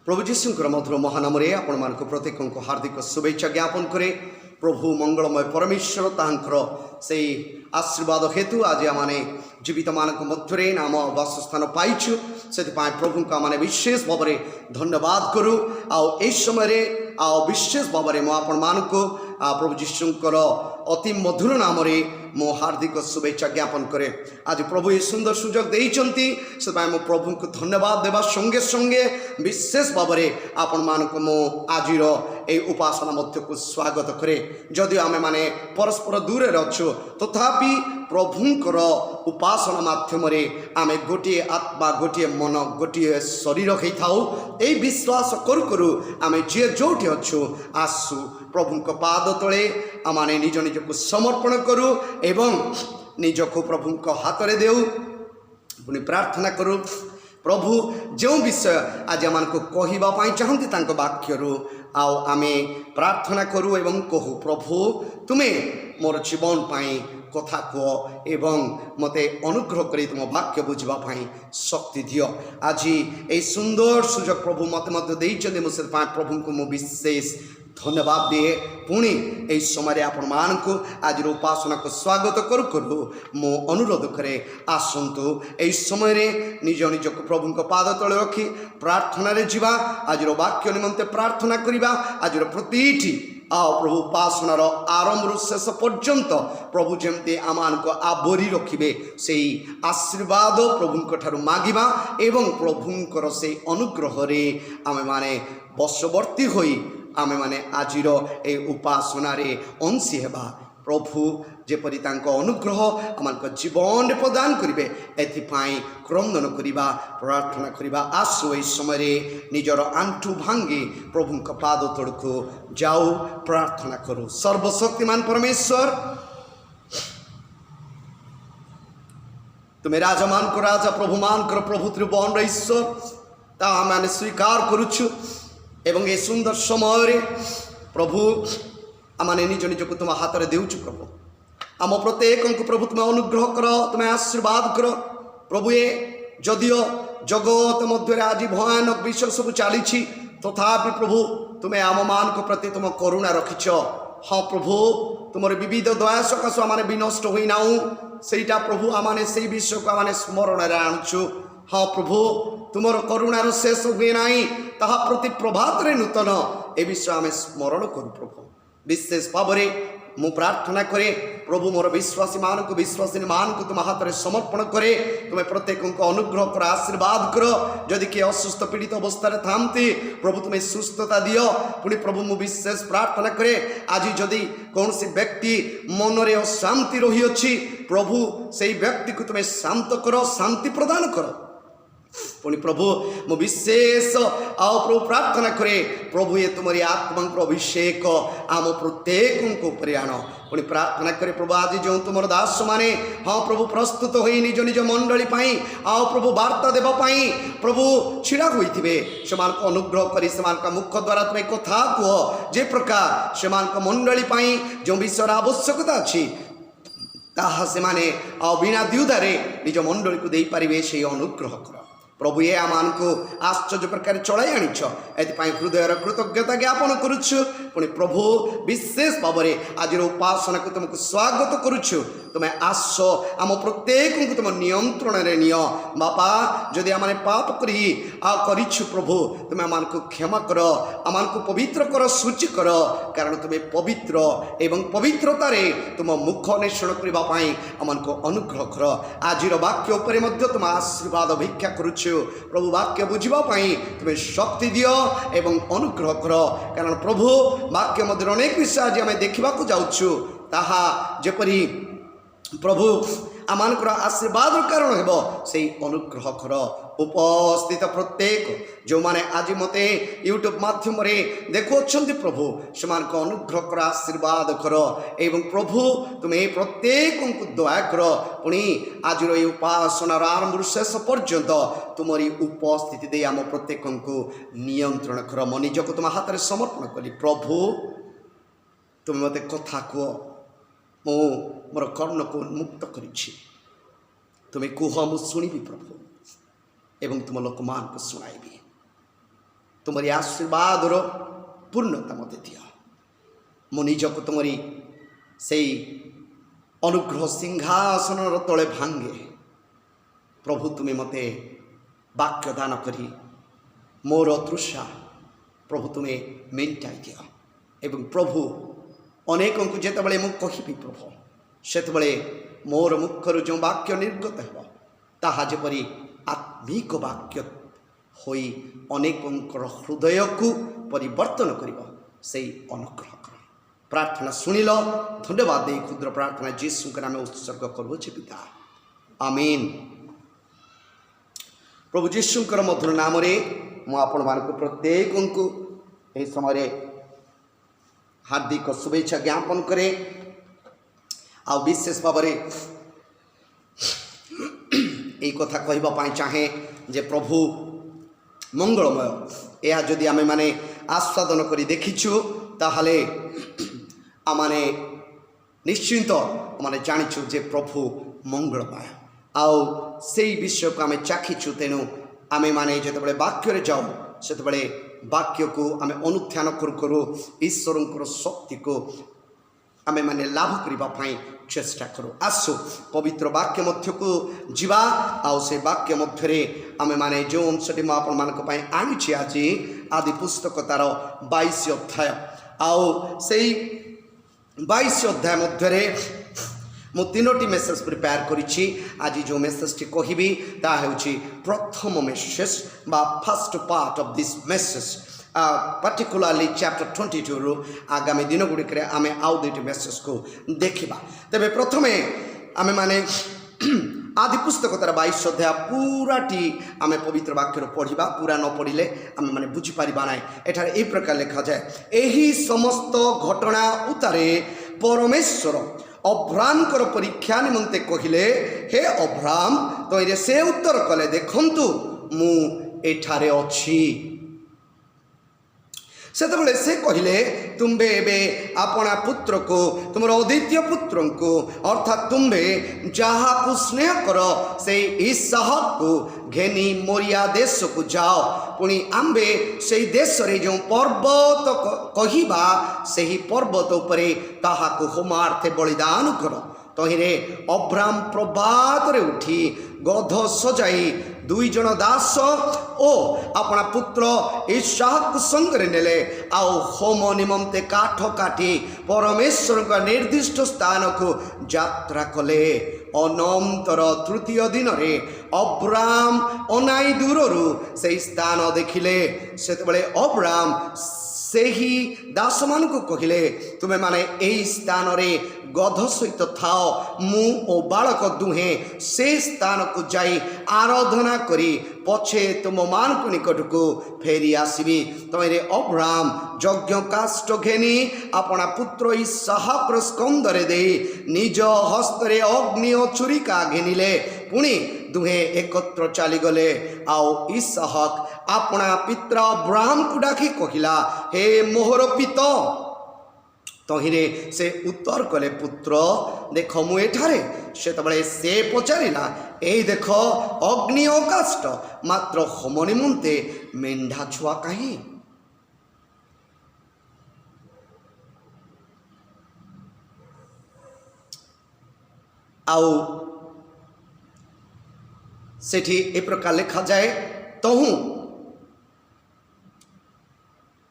प्रभु जीशुंकर मधुर महानाम आपण मान प्रत्येक को हार्दिक शुभेच्छा ज्ञापन करे। प्रभु मंगलमय परमेश्वर तांकर से आशीर्वाद हेतु आज आम जीवित मान मध्य नाम वासस्थान पाइछु से प्रभु को आम विशेष भाव में धन्यवाद करूँ। आ समय विशेष भाव में मुझे मान को प्रभु जीशुंकर अति मधुर नाम मो हार्दिक शुभेच्छा ज्ञापन करे। आज प्रभु ये सुंदर सुजोग देइचंती से मो प्रभु को धन्यवाद देवा संगे संगे विशेष भाव में आपण मान को मो आजिर ए उपासना मध्य को स्वागत करे। जदि आमे माने परस्पर दूर अच्छु तथापि प्रभुंकर उपासना माध्यम आमे गोटे आत्मा गोटे मन गोटे शरीर होई थाउ ए विश्वास करू करू आमे जे जोठी अच्छु आसु प्रभु पाद तले आमाने निज निज को समर्पण करू एवं निज को प्रभु हाथ में देऊ पुणी प्रार्थना करू। प्रभु जो विषय आज आम को कहवाई चाहती तांको वाक्यरू आमे प्रार्थना करू एवं कहू प्रभु तुम्हें मोर जीवन पाई कथा कह एवं मते अनुग्रह कर तुम वाक्य बुझापी शक्ति दियो। आज ये सुंदर सुजोग प्रभु मत मत देइछन्ते मुझे प्रभु को मु विशेष धन्यवाद दिए। पुणी यही समय आपण मान को आज उपासना को स्वागत करू करू मो अनुरोध करे आसतु यही समय निज निज को प्रभु को पाद तले रखी प्रार्थना रे जीवा आज वाक्य निमंते प्रार्थना करिबा। आज प्रतिटी प्रभु उपासनार आरंभ शेष पर्यंत प्रभु जमती आमान को आवरी रखिबे से आशीर्वाद प्रभु ठारू मागिबा एवं प्रभुंकर से अनुग्रह रे आमे माने बशवर्ती होई आमे माने आजिर ए उपासना रे अंशी हेबा। प्रभु जेपरि तांको अनुग्रह आमान जीवन प्रदान करिवे एथिपाई क्रंदन करिबा प्रार्थना करिबा। आसु ए समय निजर आंठू भांगी प्रभु का पाद तोड़को जाओ प्रार्थना करो। सर्वशक्तिमान परमेश्वर तुम्हें राजा मान को राजा प्रभु मान कर प्रभु त्रिभुवन ईश्वर ता आमे स्वीकार करुछु एवं ये सुंदर समय प्रभु आमाने निज निज को तुम हाथ में देउछु। प्रभु आम प्रत्येक को प्रभु तुम्हें अनुग्रह कर तुम्हें आशीर्वाद कर। प्रभु ये जदियो जगत मध्य आज भयानक विषय सब चली तथापि प्रभु तुम्हें आम मान को प्रति तुम करुणा रखिच। हाँ प्रभु तुम विविध दया सकाश आम विनष्ट होना सेटा प्रभु आमाने से विषय को आम स्मरण में आणुचु। हाँ प्रभु तुमर करुणार शेष हुए ना ताहा प्रति प्रभात रे नूतन ए विषय आम स्मरण करूँ। प्रभु विशेष भाव में मु प्रार्थना करे प्रभु मोर विश्वासी मान को विश्वासी मान को तुम हाथ में समर्पण करे। तुम्हें प्रत्येक को अनुग्रह कर आशीर्वाद कर। जदि किए असुस्थ पीड़ित अवस्था थांती प्रभु तुम्हें सुस्थता दियो। पुणी प्रभु मु विशेष प्रार्थना करे आज जदि कौन सी व्यक्ति मन रे अशांति रही अच्छी प्रभु से व्यक्ति को तुम्हें शांत कर शांति प्रदान कर। पुणी प्रभु मु विशेष आओ प्रभु प्रार्थना करे प्रभु ये तुम्हारी आत्मा अभिषेक आम प्रत्येक ऊपर आण। पुणी प्रार्थना करे प्रभु आज जो तुम दास माने हाँ प्रभु प्रस्तुत हो निज निज मंडली पाई आओ प्रभु वार्ता देवाई प्रभु छिड़ा होइथिबे से अनुग्रह करी से मुख द्वारा तुम्हें कथा कह जे प्रकार से मंडली पाई जो विषय आवश्यकता अच्छी ताहा से माने बिना द्युधारे निज मंडली को दे पारिबे से अनुग्रह कर। प्रभु ये आमान को आश्चर्य प्रकार चलाई आणिछ एपाई हृदयर कृतज्ञता ज्ञापन करुछु। पुणी प्रभु विशेष भाव में आज उपासना को तुमको स्वागत करुछु। तुम्हें आस आम प्रत्येक को तुम नियंत्रण रे निय बापा जदि आम पाप करिछु प्रभु तुम्हें आम को क्षमा कर आम को पवित्र कर सूचि कर कारण तुम्हें पवित्र एवं पवित्रता रे तुम मुख अन्वेषण करने आम को अनुग्रह कर। आज वाक्य उपर तुम आशीर्वाद भिक्षा करुछु प्रभु वाक्य बुझापी तुम्हें शक्ति दियो एवं अनुग्रह कर कारण प्रभु वाक्य मध्य अनेक विषय आज आम देखा जाऊँ ताहा जेपरी प्रभु आमानकर आशीर्वाद कारण हेब से अनुग्रह कर। उपस्थित प्रत्येक जो माने आज मते यूट्यूब माध्यम देखुं प्रभु से अनुग्रह कर आशीर्वाद कर एवं प्रभु तुम्हें प्रत्येक को दया कर। पुणी आज उपासनार आरंभ शेष पर्यंत तुमरी उपस्थिति दे आम प्रत्येक को नियंत्रण कर। मो निज को तुम हाथ में समर्पण करी प्रभु तुम्हें मत कथा कह मो मोर कर्ण को मुक्त करी तुम्हें कुह मु शुणी प्रभु एवं तुम लोक मान को शुणाइबी तुमरी आशीर्वादर पूर्णता मते दियो मु निजको तुमरी से अनुग्रह सिंहासन तले भांगे प्रभु तुम्हें मते वाक्य दान करी मोर तृषा प्रभु तुम्हें मेंटाई दियो एवं प्रभु अनेक को जिते बड़े मुझे कहि प्रभु से मोर मुखर जो वाक्य निर्गत हो ताहा जेपरी आत्मिक वाक्य होई अनेकंकर हृदय को परिवर्तन करिबो से अनुग्रह कर प्रार्थना शुणिल धन्यवाद दे क्षुद्र प्रार्थना जीसु के नाम उत्सर्ग करुचे पिता आमीन। प्रभु जीशुंकर मधुर नाम रे मु आपण मानक प्रत्येक को यह समय हार्दिक शुभेच्छा ज्ञापन करे आ विशेष भाव में यही कथा कहवाई चाहे जे प्रभु मंगलमय यह जदि आमे माने आस्वादन करी देखीछु ताहले आमाने निश्चिंत माने जानिछु जे प्रभु मंगलमय आउ से विषय को आमे चाखीछु तेणु आमे माने जेतेबेले वाक्य रे जाऊ सेतेबेले वाक्य को आमे अनुध्यान करू करू ईश्वरंकर शक्ति को आमे माने लाभ करिबा पई चेष्टा करू आसु पवित्र वाक्य मध्य को जीवा आउ से वाक्य मध्य रे आमे माने जो अंशटी म आपण मानक पई आनिछि आज आदि पुस्तक तार 22 अध्याय आउ सेई 22 अध्याय मध्य रे मु तीनोटी मेसेज प्रिपेयर करिछि आज जो मेसेज टी कहिबी ता हेउछि प्रथम मेसेज बा first part of this message particularly chapter 22 रो आगामी दिन गुड़िक आम आउ दुईटी मेसेज को देखा तेरे प्रथम आम माने आदि पुस्तक तार 22 अध्याय पूराटी आम पवित्र वाक्य पढ़ा पूरा न पढ़ले आम माने बुझीपर ना एठार ए प्रकार लिखा जाए यही समस्त घटना उतारे परमेश्वर अब्राहमकर परीक्षा निमंते कहले हे अब्राहम तो से उत्तर कले देखंतु मु एठारे अछि सेतबेले से कहले तुम्बे एबे आपना पुत्र को तुमर अद्वितीय पुत्र को अर्थात तुम्बे जहा को स्नेह कर से इसहाक को घेनी मोरिया देश को जाओ पुणी आंबे से देश रे जो पर्वत कहिबा सेही पर्वत उपरे ताहा को होमार्थे बलिदान कर तहिरे अब्राहम प्रभात रे उठी गध सजाई दुई जन दास ओ अपना पुत्र इसहाक संगरे नेले आउ होम निमंते काठ काटी परमेश्वर का निर्दिष्ट स्थान को यात्रा कले अनंतर तृतीय दिन रे अब्राहम अनाई दूररू से स्थान देखिले सेतबेले अब्राहम सेही दास मान को कहले तुम्हें माने यही स्थान रे गध सहित थाओ मु ओ बालक दुहे से स्थान को जाई आराधना करी पछे तुम मान को निकट को फेरी आसबी तमें अब्राहम यज्ञ काष्ठ घेनी अपना पुत्र इसहाक स्कंदरे दे निज हस्तरे अग्नि और छुरिका घेनिले पुणी दुहे एकत्र चलीगले आउ इसहाक अपना पिता अब्राहम को डाकी कहला हे मोहर पिता तहिरे से उत्तर कले पुत्र देख मु एठारे सेतबेले से पचारिला ए देख अग्नि और काष्ठ मात्र होम निमंते मेंढा छुआ कहीं आउ सेठी ए प्रकार लिखा जाए तहु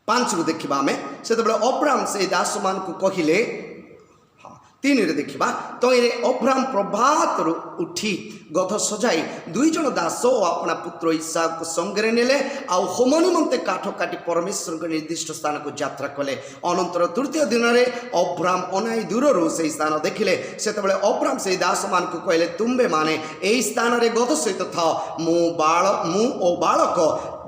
5 रु देखा आम से अब्राहम से दास मान को कहले हाँ 3 रे देखा तो ये अब्राहम प्रभात उठी गध सजाई दुई जन दास और अपना पुत्र इसहाक को संगे नेले आउ होम निमंते काठ काटी परमेश्वर के निर्दिष्ट स्थान को यात्रा कले अनंतर तृतीय दिन में अब्राहम अनाई दूर से स्थान देखिले से अब्राहम से दास मान को कहले तुम्बे माने यही स्थान रे गध सहित था मु ओ बालक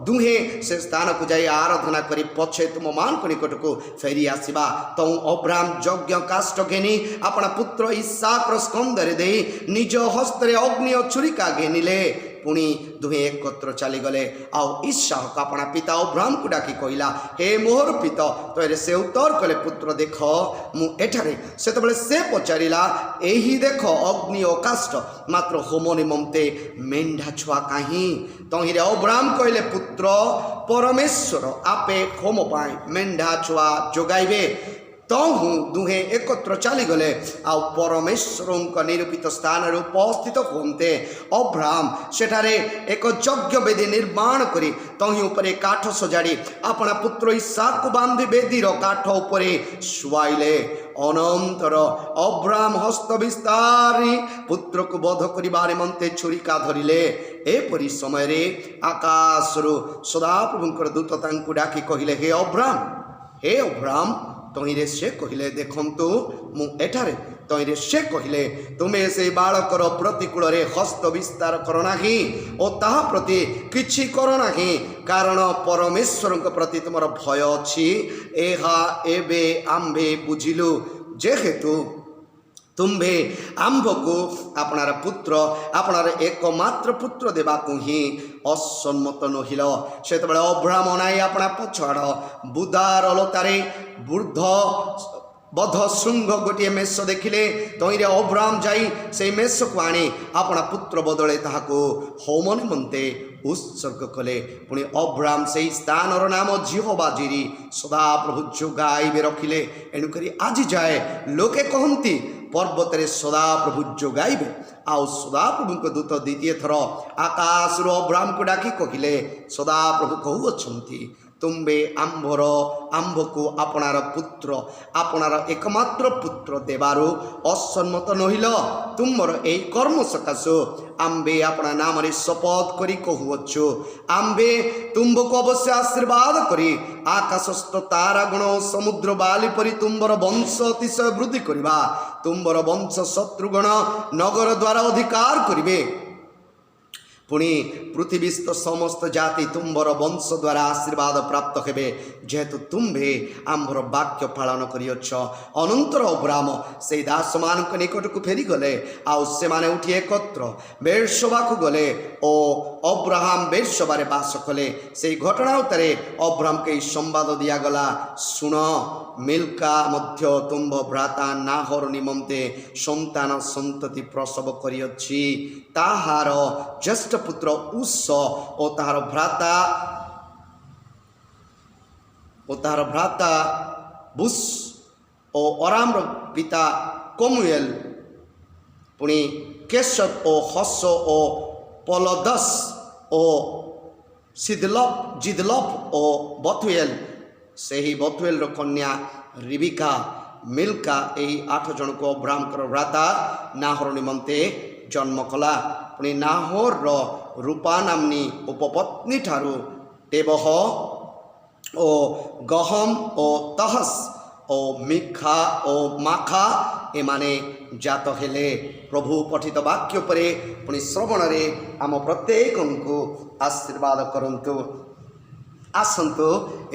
दुहे से स्थान को जाई आराधना करी पछे तुम मान को निकट को फेरी आसवा तो अब्राहम यज्ञ काष्ठ घेनी अपना पुत्र इसहाक स्कंदरे दे निज हस्तरे अग्नि और छुरिका घेनिले पुणी दुहे एकत्र चलीगले आउ इसहाक अपना पिता अब्राहम को डाकी कहला हे मोहर पिता तो से उत्तर कले पुत्र देख मुठारे से पचारा यही देख अग्नि और काष्ठ मात्र होम निमंते मेंढा छुआ कहीं तहिरे अब्राहम कहले पुत्र परमेश्वर आपे होम पाए मेंढा छुआ जोगाइबे तहु दुहे एकत्र चलीगले आ परमेश्वर निरूपित स्थान उपस्थित होते अब्राहम सेठारे एक यज्ञ वेदी निर्माण करी तहि उपरे काठ सजाड़ी अपना पुत्र इसहाक को बांधी वेदीर काठ उपरे शुआइले अनंतर अब्राहम हस्त विस्तारी पुत्र को बध करिबा निमंते छुरिका धरिले एपरि समय रे आकाशरु सदाप्रभुंकर दूत तांकु डाकी कहिले हे अब्राहम तहिरे से कहले देखंतु मु एठारे तहिरे से कहले तुमे से बालकर प्रतिकूल रे हस्त विस्तार कर नाही ओ ताहा प्रति किछि कर नाही कारण परमेश्वर प्रति तुमर भय अछि एहा एबे आम्भे बुझिलु जेहेतु तुम्भे आंभ को आपनार पुत्र आपनार एकमात्र पुत्र देवाकू ही असम्मत नहिल से अब्राहम अनाई अपना पछाड़ बुदार लतारे वृद्ध बध श्रृंग गोटे मेष देखिले तहिरे अब्राहम जाई से मेष को आनी अपना पुत्र बदले ताहाको होम निमंते उत्सर्ग कले पुणी अब्राहम से स्थान नाम जिहोवा जिरी सदा प्रभु जोगाइबे रखिले एणुकरी आज जाए लोके कहती पर्वत रे सदा प्रभु जोगाइबे आउ सदा प्रभु को दूत द्वितीय थर आकाश रो अब्राहम को डाकी कहले सदा प्रभु कहउछंती तुम्बे आंभ को आपनार पुत्र आपनार एकमात्र पुत्र देवारो असम्मत नहिल तुमर एई कर्म सकाशो आंबे अपना नाम रे शपथ करी कहउछु आंबे तुमको अवश्य आशीर्वाद करी आकाशस्थ तारा गण समुद्र बाली परी तुमर वंश अतिशय वृद्धि करिबा तुमर वंश शत्रुगण नगर द्वारा अधिकार करिबे पुणी पृथ्वीस्थ समस्त जाति तुम्बर वंश द्वारा आशीर्वाद प्राप्त हेबे जेहेतु तुम्भे आंभर वाक्य पालन करियछ अनंतर अब्राहम से दास मान निकट को फेरी गले आउ से माने उठी एकत्र बेरशबा को गले ओ अब्राहम बेरशबारे बास कले से घटना उतरे अब्राहम के संवाद दिया गला सुन मिल्का मध्य तुम्भ भ्राता नाहर निमंते संतान संतति प्रसव करियछि ताहार ज्येष्ठ पुत्र उस ओ ताहार भ्राता बुस ओ अराम पिता कमुएल पुणी केशव ओ हस ओ पलदस ओ जिदलप ओ बथुएल से ही बथुएल कन्या रिबिका मिल्का यही 8 जन को अब्राहम भ्राता नाहर निमंते जन्म कला पुणी नाहर रूपा नामनी उपपत्नी ठारू टेबह ओ गहम ओ तहस ओ मिखा ओ माखा एमाने जात हेले प्रभु पठित वाक्य परे पुणी श्रवण रे आम प्रत्येक को आशीर्वाद करंतु आसंतु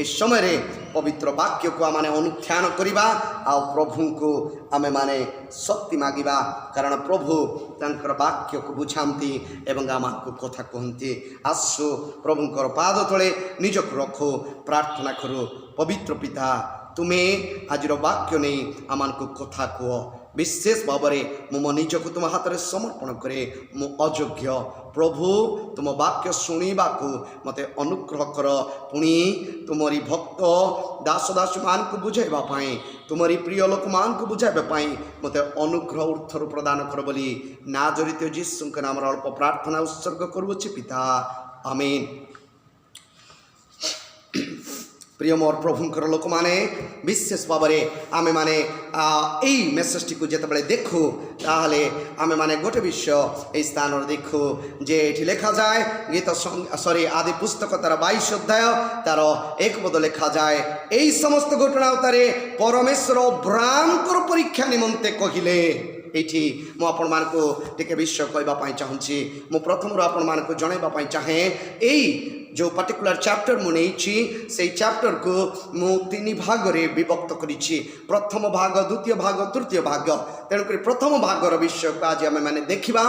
इस समय रे पवित्र वाक्य को आम अनुध्यान करवा आ प्रभु को आमे माने शक्ति मागिबा कारण प्रभु तांकर वाक्य को बुझाती एवं आम को कथा कहती आसु प्रभुंकर पाद तले निजक रखो प्रार्थना करो पवित्र पिता तुम्हें आज वाक्य नहीं आम को कथा कह विशेष भाव में मो निजक तुम हाथ में समर्पण करे मु अयोग्य प्रभु तुम वाक्य शुणा मते अनुग्रह कर पुणी तुमरी भक्त दास दासी मान को बुझाइवाई तुमरी प्रिय लोक मान को बुझाइवाई मते अनुग्रह उर्थर प्रदान कर बोली नाजरित जीशु के नाम अल्प प्रार्थना उत्सर्ग करुछि पिता आमीन। प्रिय मोर प्रभुंकर लोक माने विशेष भाव में आमे माने यही मेसेजटी को जिते देखू ताहले आमे माने गोटे विषय स्थान देखू जे ये लेखा जाए गीत सॉरी आदि पुस्तक तार 22 अध्याय तार 1 पद लिखा जाए यही समस्त घटना तारे परमेश्वर अब्राहमकर परीक्षा निमंते कहिले ये मुझे आपण विषय कहवाई चाहूँगी मु प्रथम आपण जनवाई चाहे यही जो पर्टिकुलर चैप्टर मु नहीं से चैप्टर को मु 3 भाग रे विभक्त करिछि प्रथम भाग द्वितीय भाग तृतीय भाग तेणुक प्रथम भागर विषय को आज आम मैंने देखा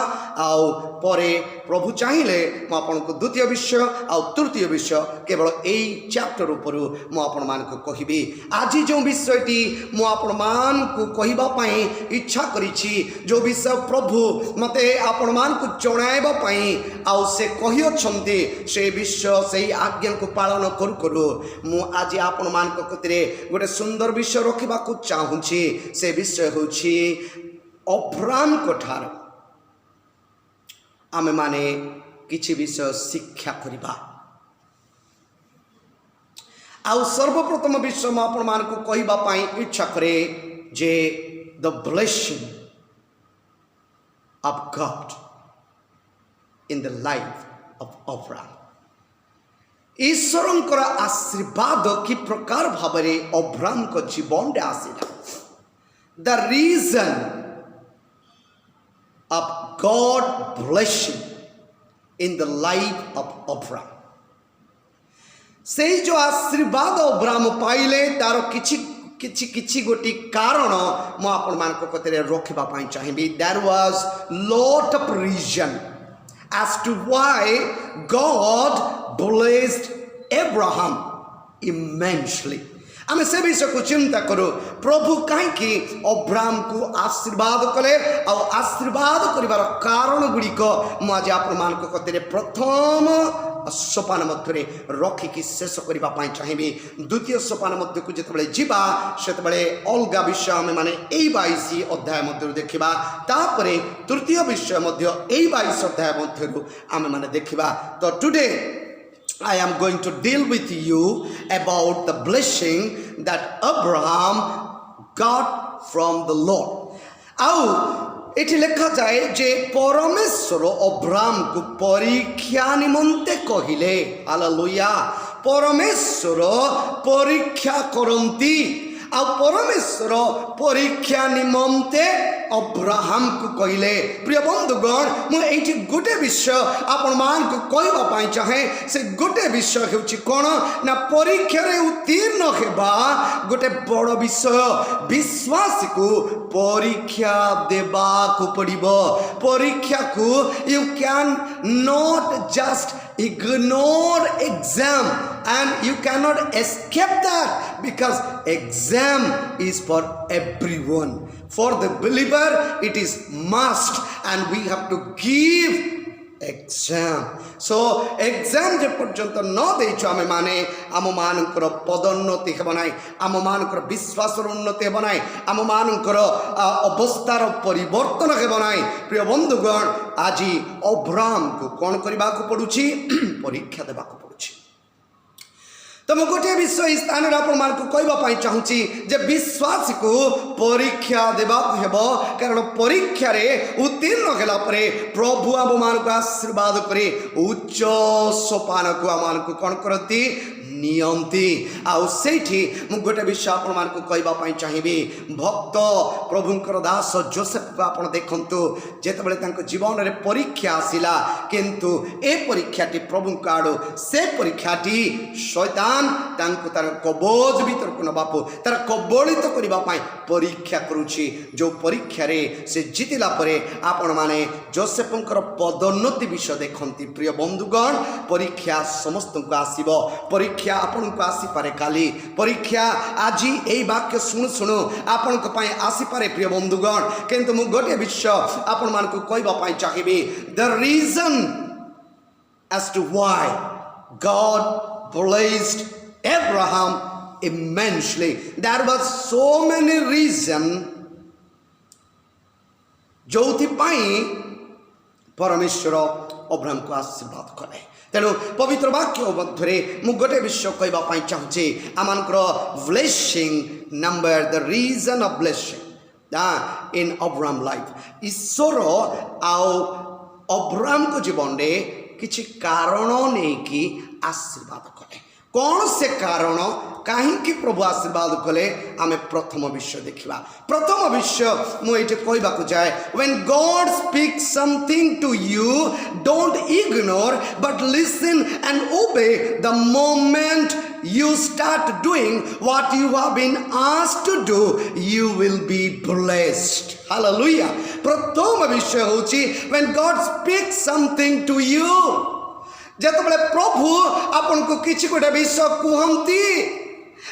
आउ परे प्रभु चाहिए मुझे द्वितीय विषय आउ तृतीय विषय केवल यही चैप्टर उपर मुझे कहबी आज जो विषयटी मुझे इच्छा करिछि जो विषय प्रभु मते आपण मान को जणाइबापई आउ से कहि अछंती से विषय से आज्ञा को पालन करू करू मु आज आपण मान को कतिरे गोटे सुंदर विषय रखिबा को चाहूछि से विषय होछि अब्राम को ठार आमे माने किछि विषय शिक्षा करिबा आउ सर्वप्रथम विषय में आपण मान को कहिबा पई इच्छा करे जे the blessing of God in the life of Abraham. ईश्वरंकर आशीर्वाद कि प्रकार भावरे अब्राम को जीवन रे आसीला. The reason of God blessing in the life of Abraham. से जो आशीर्वाद अब्राम पाइले तार किछि किछि किछि गोटी कारण मु आपण मान को कतरे रखिबा पई चाहिबी. There was lot of reason as to why God blessed Abraham immensely. आम से विषय को चिंता करो प्रभु कहीं अब्राम को आशीर्वाद कले आशीर्वाद कर कारण गुड़िक मुझे आपण को कतरे प्रथम सोपान मध्य रखिकी शेष करने चाहिए. द्वितीय सोपान मध्य को जिते जीवा से अलग विषय आम मैंने 22 अध्याय मध्य देखा तापर तृतीय विषय यही 22 अध्याय मध्य आम मैंने देखा. तो today I am going to deal with you about the blessing that Abraham got from the Lord. आउ एठी लिखा जाए जे परमेश्वर अब्राम को परीक्षा निमंते कहिले. हालेलुया. परमेश्वर परीक्षा करंती आ परमेश्वर परीक्षा निमंते अब्राहम को कहले. प्रिय बंधुगण मुझे गोटे विषय आपण मान को कहवाई चाहे से गोटे विषय होछि कौन ना परीक्षा रे उत्तीर्ण हेबा गोटे बड़ विषय. विश्वास को परीक्षा देबा को पड़िबो. परीक्षा को you can not just ignore exam and you cannot escape that because exam is for everyone. For the believer it is must and we have to give exam. So exam जे पर्यंत न देइछु आमे माने आम मानकर पदोन्नति हेब नाई आम मानकर विश्वासर उन्नति हेब नाई आम मानकर अवस्थार परिवर्तन हेब नाई. प्रिय बंधुगण आज अब्राम को कौन करबा को पड़ुछि परीक्षा देबा को पड़ुछि. तो मैं गोटे विषय स्थान मान को कहवाई चाहूँगी जे विश्वास को परीक्षा देवा हेब कारण परीक्षा रे उत्तीर्ण होला परे प्रभु आम मान को आशीर्वाद करे उच्च सोपान को आम मान को कौन करती नियंती. आउ सेठी मु गोटे विषय आपण मान को कहवाई चाहिए. भक्त प्रभुंकर दास जोसेफ को आपण देखंतु जेतबेले तांको जीवन रे परीक्षा आसिला किंतु ए परीक्षाटी प्रभुंक आड़ो से परीक्षाटी शैतान तांको तार कबोज भीतर को नबापो तार कबलित करबा पई परीक्षा करूछि. जो परीक्षा रे से जितिला परे आपण माने जोसेफंकर पदोन्नति विषय देखंती. प्रिय बंधुगण परीक्षा समस्त को आसीबो. परीक्षा आपण को आसी पारे काली परीक्षा आज यही वाक्य शुणु शुणु आपण को पाए आसी पारे. प्रिय बंधुगण किंतु मु गोटे विषय आपण मान को कहबा पाई चाहिबी. The reason as to why God blessed Abraham immensely. There was so many reasons जोथि पाई परमेश्वर अब्राहम को आशीर्वाद कले. तेणु पवित्र वाक्य मध्य मु गोटे विषय कहवाई चाहूँगी आमर blessing number the reason of blessing in Abraham life. ईश्वर आउ अब्राहम को जीवन रे किछि कारण नहीं कि आशीर्वाद कले. कौन से कारण कहीं प्रभु आशीर्वाद कले आम प्रथम विषय देखा। प्रथम विषय मुझे कहवाक जाए, when God speak something to you don't ignore but listen and obey the moment you start doing what you have been asked to do, you will be blessed. Hallelujah. प्रथम विषय होची when God speaks something to you, जेतबेले प्रभु आपन को किछि गोटे विषय कहंती,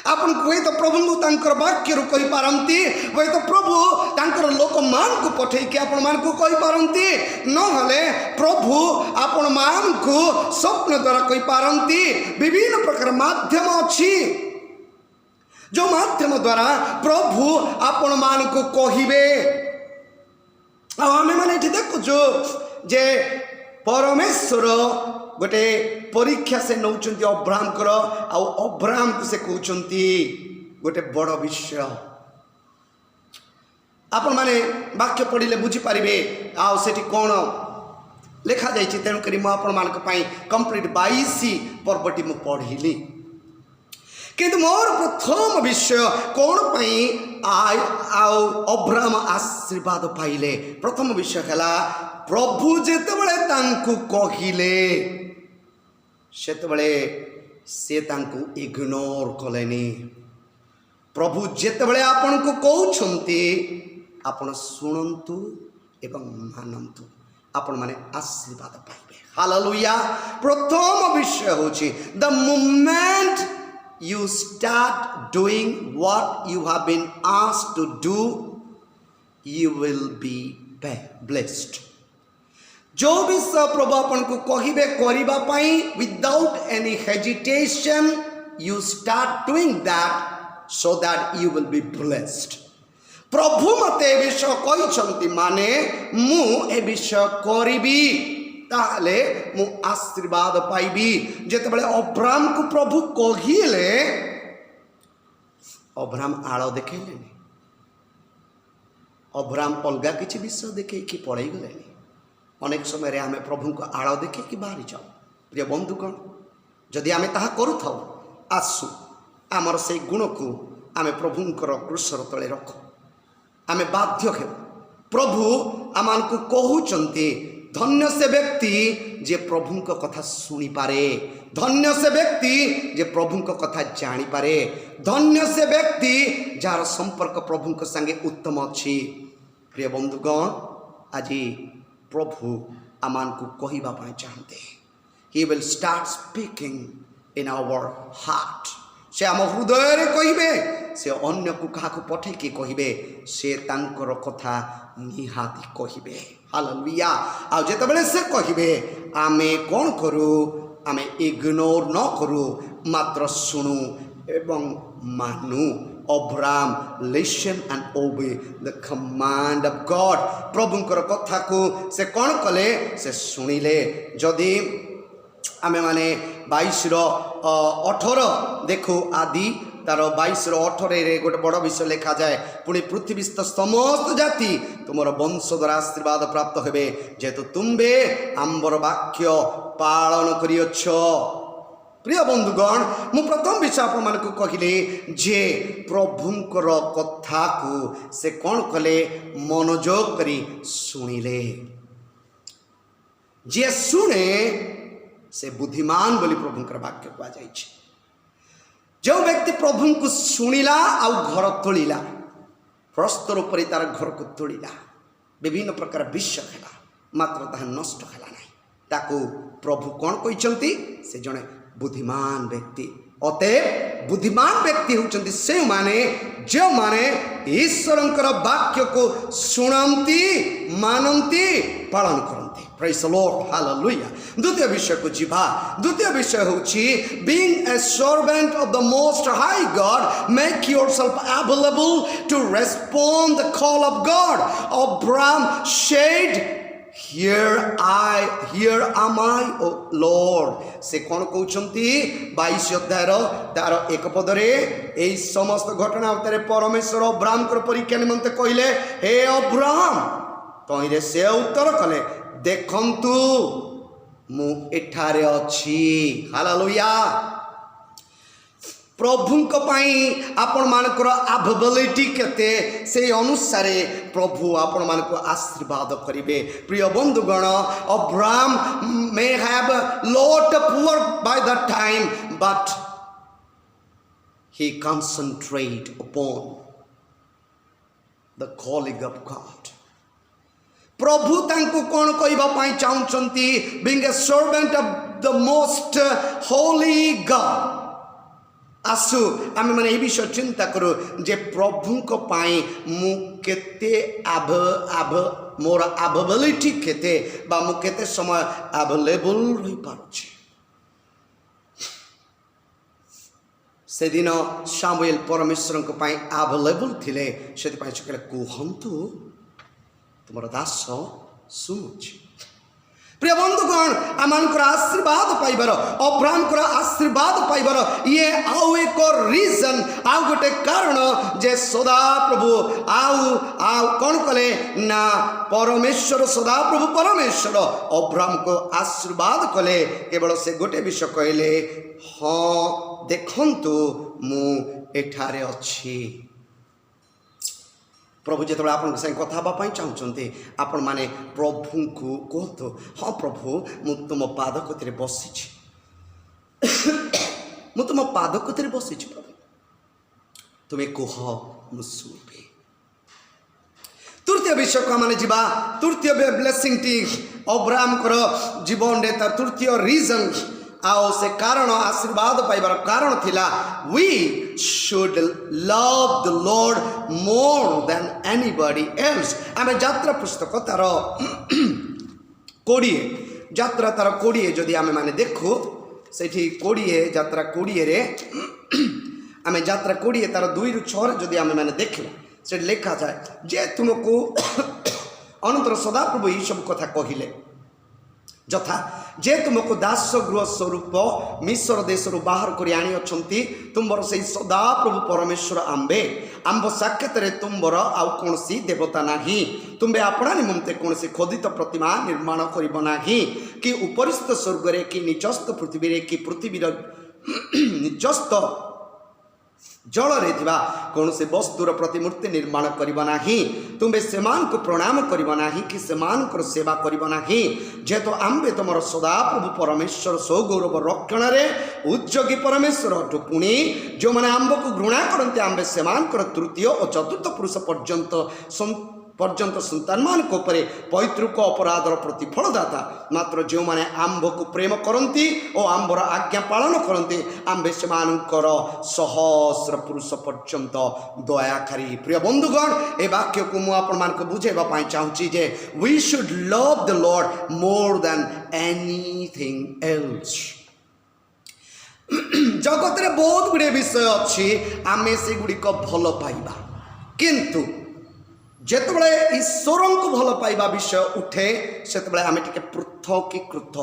आपन को तो प्रभु तांकर वाक्य कहि पारंती, वे तो प्रभु तांकर लोक मान को पठै के आपन मान को कहि पारंती, न हले प्रभु आपन मान को स्वप्न द्वारा कहि पारंती। विभिन्न प्रकार माध्यम अछि जो माध्यम द्वारा प्रभु आपन मान को कहिबे। आ हमें माने एठी देखु जो जे परमेश्वर गोटे परीक्षा से नौचंती अब्राहम कर, आ अब्राहम को से कहउचंती गोटे बड़ विषय। आपण माने वाक्य पढ़िले बुझी पारिबे आ सेठी कोन लेखा जाइछि। तेणु करी म आपण मान पई कंप्लीट 22 पर्वटी मु पढ़िली, किंतु मोर प्रथम विषय कौन पई अब्राहम आशीर्वाद पाइले। प्रथम विषय है प्रभु जेतेबेले तांकु कहिले सेतेबेले से तांकु इग्नोर कलेनी। प्रभु जेतेबेले आपन को कहउछंती आपण सुनंतु एवं मानंतु, आपण माने आशीर्वाद पाइबे। हालेलुया। प्रथम विषय होची the moment you start doing what you have been asked to do, you will be blessed. जो भी सब प्रभु अपन को कहिबे करिबा पई without any hesitation you start doing that so that you will be blessed. प्रभु मते विषय कहिसंती माने मु ए विषय करिबी ताले मु आशीर्वाद पाइबी। जेतेबेले अब्राहम को प्रभु कहिले अब्राहम आलो देखेलेनी, अब्राहम अलगा किछि विषय देखे कि पड़े गलेनी। अनेक समय रे आमे प्रभु को आलो देखे कि बाहरी जाओ। प्रिय बंधुगण, जदि आमे ताहा करूथाउ आसु आमर से गुण को आमे प्रभुंकर क्रूसर तले रखो। आमे बाध्य हे प्रभु आमान को कहउचंती धन्य से व्यक्ति जे प्रभु को कथा सुनी पारे, धन्य से व्यक्ति जे प्रभु को कथा जानी पारे, धन्य से व्यक्ति जार संपर्क प्रभु को संगे उत्तम अच्छी। प्रिय बंधुगण, आज प्रभु आमान को कहवा पाई चाहते, he will start speaking in our heart. से आम हृदय रे कहिबे, से अन्य को कहा को पठे के कहिबे, से तांकर कथा निहाती कहिबे। हालेलुया। आ जेतेबेले से कहिबे आमे कोन करू, आमे इग्नोर न करू, मात्र सुनु एवं मानु। Abraham listen and obey the command of God. प्रभुंकर कथा को से कोन कले, से सुनिले। जदि आमे माने 22:18 देखो आदि तार 22:18 गोटे बड़ विषय लिखा जाए, पुणी पृथ्वीस्थ समस्त जाति तुमर वंश द्वारा आशीर्वाद प्राप्त हेबे, जेहेतु तुम्बे आंबर वाक्य पालन करियछ। प्रिय बंधुगण, मु प्रथम विषय आप मान को कहले जे प्रभुंकर कथा को से कौन कले, मनोयोग करी सुनिले। जे सुने से बुद्धिमान बोली प्रभुंकर वाक्य कह जाए। जो व्यक्ति प्रभु को शुणिला आ घर तोड़ा, प्रस्तर पर तार घर को तोड़ा, विभिन्न प्रकार विषय है, मात्र ताहा नष्ट है ना, ताकू प्रभु कौन कहते, से जड़े बुद्धिमान व्यक्ति। अतएव बुद्धिमान व्यक्ति होचंती से माने जो माने ईश्वरंकर वाक्य को सुनंती, मानंती, पालन करंती। Praise the Lord. हालेलुया। द्वितीय विषय को जीवा। द्वितीय विषय होची being a servant of the most high God, make yourself available to respond the call of God. Abraham said Here am I, O Lord। से कौन कहउछंती 22 अध्याय तार 1 पदरे एई समस्त घटना उतरे परमेश्वर अब्राहम को परीक्षा निमंते कहले, हे अब्राहम। तहिरे से उत्तर कले, देखंतु मु एठारे अछि। हालेलुया। प्रभु आपण मानकर एबिलिटी केते से अनुसार प्रभु आपण मान को आशीर्वाद करिवे। प्रिय बंधुगण, Abraham may have lot poor by the time but he concentrate upon the calling of God। प्रभु तांको कौन कहबा पाई चाहउचंती, being a servant of the most holy God। आसु आम मैंने ये विषय चिंता करो जे प्रभु को पाई मु केते मोर एबिलिटी केते बा मु केते समय अवेलेबल रही पारुछि। से दिन सामुएल परमेश्वर को पाई अवेलेबल थिले, सेति पाई सकले कुहंतु तुमर दास सुनुछि। प्रिय बंधुगण, आमनकर आशीर्वाद पाइबार, अब्राहमकर आशीर्वाद पाइबार ये आउ एक रीजन, आउ गोटे कारण जे सदा प्रभु आउ कौन कले ना परमेश्वर, सदा प्रभु परमेश्वर अब्राहम को आशीर्वाद कले। केवल से गोटे विषय कहले, हाँ देखंतु मु एठारे अछि। प्रभु जो आप कथा हाँपाई चाहते आपण मैंने प्रभु को कहतु, हाँ प्रभु मु तुम पाद कतिरे बसी, मु तुम पाद कतिरे बसी प्रभु, तुम्हें कह मु सुनिबी। तृतीय विषय को आम जा, तृतीय ब्लेसिंग टी अब्राहम जीवन रे तार तृतीय रीजन आओ से कारण आशीर्वाद पाइबार कारण थिला, we should love the Lord more than anybody else. आम यात्रा पुस्तक तार 20 यात्रा तार 20 जदि आम माने देखु सेठी 20 यात्रा 20 रे आम यात्रा 20 तार 2 रु 6 जदि आम माने देखिबा से लिखा जाए जे तुमको अनंतर सदाप्रभु ये सब कथा कहिले, यथा जे तुमको दास गृह स्वरूप मिस्र देश बाहर कर आनी तुम्बर से सदा प्रभु परमेश्वर आंब साक्षात तुम्बर आउ कौन देवता नाही, तुम्बे अपना निमंते कौन खोदित प्रतिमा निर्माण कर नाही, कि उपरिस्थ स्वर्ग रे कि निचस्थ पृथ्वी रे कि पृथ्वीर निचस्थ जल रे थिबा कौन से वस्तुर प्रतिमूर्ति निर्माण करिबा नाही, तुम्बे सेमान को प्रणाम करिबा नाही कि सेमान को सेवा करिबा नाही, जेतो आंबे तुमर सदा प्रभु परमेश्वर सो गौरव रक्षण रे उद्योगी परमेश्वर अटु। पुणी जो माने आंब को घृणा करते आंबे सेमान को तृतीय और चतुर्थ पुरुष पर्यंत संतान मान को परे पैतृक अपराधर प्रतिफल दाता, मात्र जो माने आंब को प्रेम करती और आंबर आज्ञा पालन करते आंबे से सहस्र पुरुष पर्यंत दयाकारी। प्रिय बंधुगण, ए वाक्य को मु आपण मान को बुझेबा पाई चाहूची जे we should love the Lord more than anything else. जगत रे बहुत गुड़े विषय अच्छी, आमे से गुड़ी को भल पाइबा, किंतु जेतबले ईश्वर को भल पाइबा विषय उठे सेतबले आमे टिके पृथकीकृत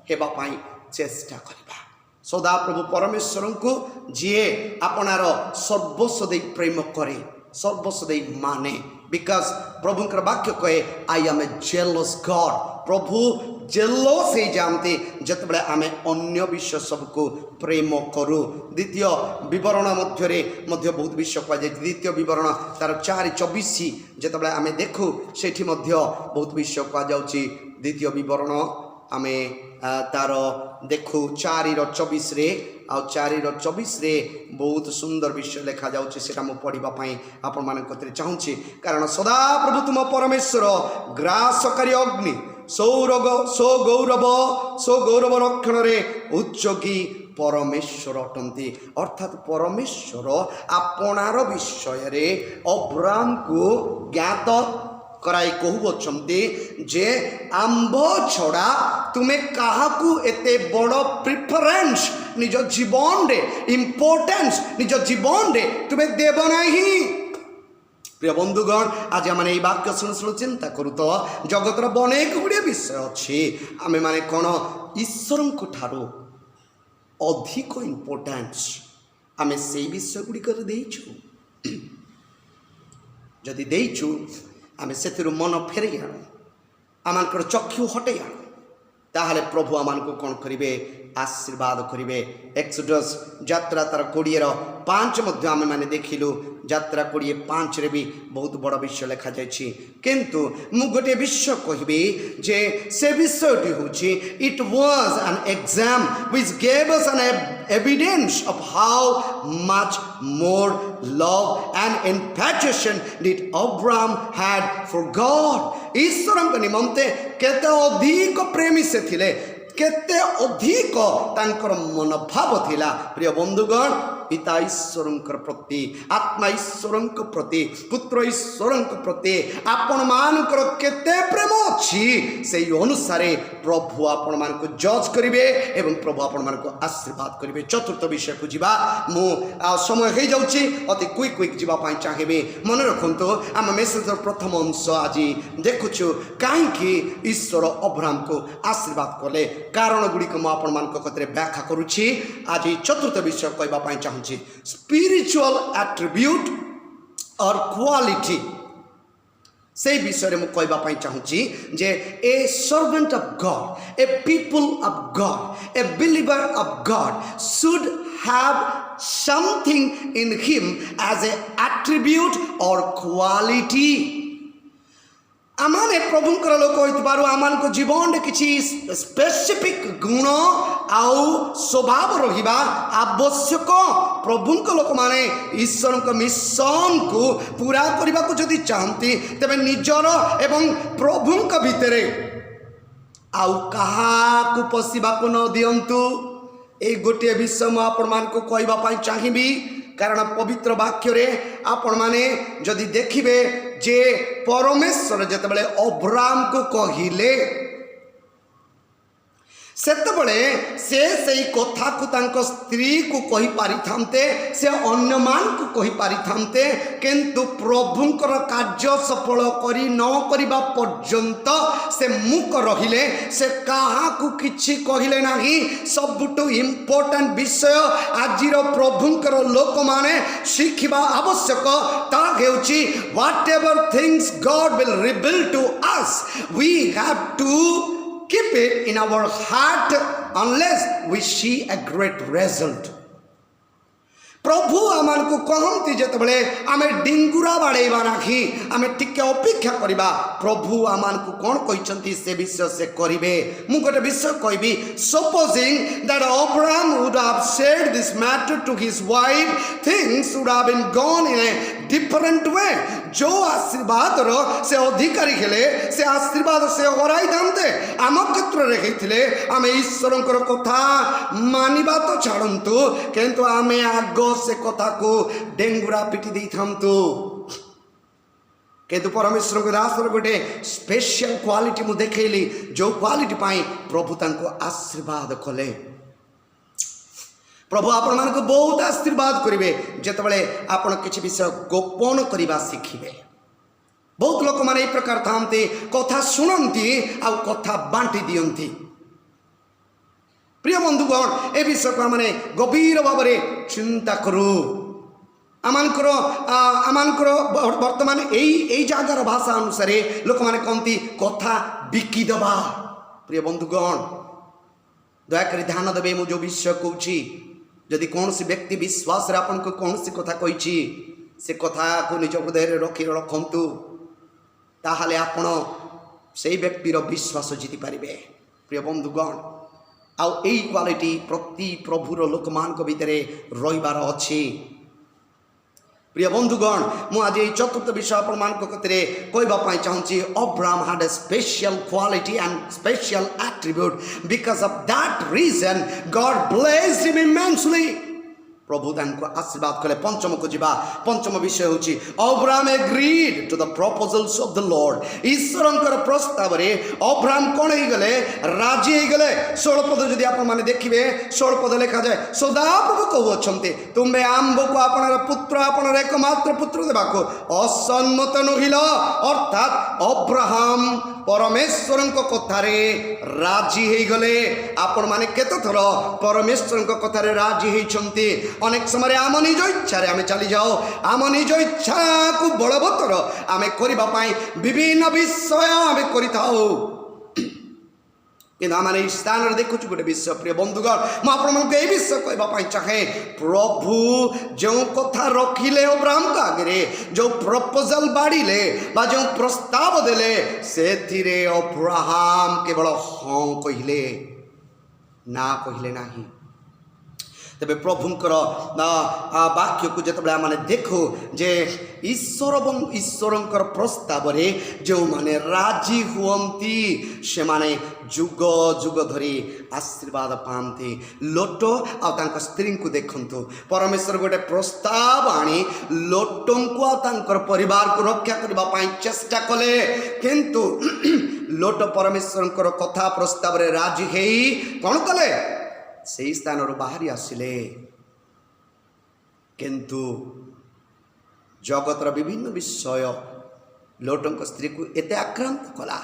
हेबा पाई चेष्टा करिबा। सदा प्रभु परमेश्वर को जीए आपनार सर्वस्व दे प्रेम करे, सर्वस्व दे माने, बिकॉज प्रभुंकर वाक्य कहे I am a jealous God. प्रभु जेलस ही जानते जितेबाला आम अन्य विषय सबको प्रेम करूँ। द्वितीय विवरण मध्य बहुत विषय कहुए, द्वितीय विवरण तार 4:24 जितेबाला आम देखू से बहुत विषय कहुच्छी। द्वितीय विवरण आम तार देखू 4:24 आ 4:24 बहुत सुंदर विषय लिखा जाऊँगा मुझे पढ़ापी आपण मान चाहूँगी, कारण सदा प्रभु तुम परमेश्वर ग्रासकारी अग्नि सौगौरव रक्षण रे उद्योगी परमेश्वर अटंती। अर्थात परमेश्वर आपणार विषय रे अब्राहम को ज्ञात कराई कहउछंती जे आंब छड़ा तुम्हें काहाकू एते बड़ प्रिफरेंस निज जीवन रे इम्पोर्टेंस निज जीवन रे तुम्हें देव नहीं। प्रिय बंधुगण, आज आम ये वाक्य शुणु शुणु चिंता करूँ तो जगतर अनेक गुड़े विषय अच्छी, आम मैंने कौन ईश्वर ठारू अधिक इम्पोर्टेंस आम से विषय गुड़िक देचु, जदि देचु आम से मन फेरई आणु, आम चक्षु हटई आणु, ताहले प्रभु आम को कौन करेंगे आशीर्वाद करेंगे। एक्सोडस यात्रा तार 20:5 आम मैंने देखिलु यात्रा 20:5 रे भी बहुत बड़ विषय लिखा जाइए। किंतु मु गोटे विषय कहबी जे से विषयटी होची it was an exam which gave us an evidence of how much more love and infatuation did Abraham had for God. ईश्वर निमंते केते अधिक प्रेमी से थिले, केते अधिक तांकर मनोभाव थिला। प्रिय बंधुगण, पिता ईश्वर प्रति, आत्मा ईश्वर प्रति, पुत्र ईश्वर प्रति आपण मानकर केते प्रेम अच्छी से अनुसार प्रभु आपण मान को जज करिवे एवं प्रभु आपण मान को आशीर्वाद करिवे। चतुर्थ विषय को जीवा मु समय हो जाउची अति क्विक जीवा पाई चाहिबे। मन रखंतो आम मेसेज प्रथम अंश आज देखुछु काहेकि ईश्वर अब्राहम को आशीर्वाद कले कारण गुड़ी को आपण मान को कतरे व्याख्या करूची। आज चतुर्थ विषय कहबा पाई चाहूची स्पिरिचुअल एट्रिब्यूट और क्वालिटी से विषय में कहबा पाई चाहूची जे a servant of God, a people of God, a believer of God should have something in him as a attribute or quality. आमाने प्रभुंकर लोक होइतबारु आमान को जीवन किछि स्पेसिफिक गुण आउ स्वभाव रहिबा आवश्यक। प्रभुंक लोक माने ईश्वर को मिशन को पूरा करबा को जदि चाहती तबे निजर एवं प्रभुंक भितरे आउ कहा को पसिबा को न दियंतु। ए गोटे विषय म आपण मान को कहबा पाई चाहिबी कारण पवित्र वाक्य रे आपण माने जदि देखिबे जे परमेश्वर जेतेबेले अब्राहम को कहिले सेतेबेले से कथा को तांको स्त्री को कहि पारि थांते, से अन्य मान को कहि पारि थांते, किंतु प्रभुंकर कार्य सफल करी न करिबा पर्यंत से मुक रहिले, से कहा को किछि कहिले नाही। सबुटु इम्पोर्टेंट विषय आजिर प्रभुंकर लोक माने शिखिबा आवश्यक ता हेउची whatever things God will reveal to us we have to keep it in our heart unless we see a great result। प्रभु आमान को कहती जेतबेले आमे डिंगुरा बाड़ेबा नाखी आमे टिके अपेक्षा करिबा प्रभु आमान को कोन कहिसंती से विषय से करिवे। मु गोटे विषय कहबी supposing that Abraham would have said this matter to his wife things would have been gone in a different way. जो आशीर्वाद रो से अधिकारी हेले से आशीर्वाद से हराई दांते आम क्षेत्र रे हेथिले आमे ईश्वरंकर कथा मानिबा तो छाड़ंतु किंतु आमे आगो से कथा को डेंगुरा पिटी दे थामतु। किंतु परमेश्वर को दासर गोटे स्पेशल क्वालिटी मु देखैली जो क्वालिटी पाई प्रभु तांको आशीर्वाद कले। प्रभु आपण मान को बहुत आशीर्वाद करिवे जेतबेले आपण किछि विषय गोपन करिबा शिखिबे। बहुत लोक माने ए प्रकार थामते कथा सुनंती आ कथा बांटी दियंती। प्रिय बंधुगण ए विषय को माने गभीर भाव में चिंता करू। आमानकर वर्तमान एई जागार भाषा अनुसार लोक माने कहती कथा बिकी दबा। प्रिय बंधुगण दयाकर ध्यान देवे मु जो विषय कहूँ जदि कौन सी व्यक्ति विश्वास रे आपन को कौन सी कथा कही से कथा को निज हृदय रखी रखंतु ताहले आपण से व्यक्तिर विश्वास जीति पारिबे। प्रिय बंधुगण आउ एई क्वालिटी प्रति प्रभुर लोक मान को भितरे रहिबार अछि। प्रिय बंधुगण मु आज ये चतुर्थ विषय आपण मान को कतरे कहबा पाई चाहूची Abraham had a special quality and special attribute because of that reason God blessed him immensely। प्रभु तांको आशीर्वाद कले। पंचम को जीवा पंचम विषय होची Abraham agreed to the proposals of the Lord. ईश्वरंकर प्रस्ताव रे अब्राहम कोन हे गले राजी हे गले। 16 पद जदि आपण माने देखिबे 16 पद लिखा जाय सदा प्रभु कहू अछंते तुमे आंब को आपनर पुत्र आपनर एकमात्र पुत्र देबाको असम्मत नहिला। अर्थात अब्राहम परमेश्वर कथारे राजी हे गले। आपण माने केते थर परमेश्वर कथारे राजी हेछंती। अनेक समय आम निज इच्छा आम चली जाओ आम निज इच्छा को बलवत्तर आम करने विभिन्न विषय आम कर कि आम स्थान देखु गोटे विषय प्रिय बंधुगण मुझे यही विषय कहवाई चाहे प्रभु जो कथा रखिले अब्राहम को आगे जो प्रपोजल बाड़े जो प्रस्ताव देले से अब्राहम केवल हाँ कहले ना कहले नहीं। तेरे प्रभुंकर वाक्य को जिते आम देखु जे ईश्वरंकर प्रस्ताव जो माने राजी हुअंती से माने जुग जुग धरी आशीर्वाद पाती। लोट आ स्त्री को देखु परमेश्वर गोटे प्रस्ताव आनी लोटों को परिवार को रक्षा करने चेष्टा कले किंतु लोट परमेश्वर कथा प्रस्ताव रे राजी है कौन कले से स्थान बाहरी आसिले किंतु जगतर विभिन्न विषय लोटों स्त्री को एते आक्रांत कला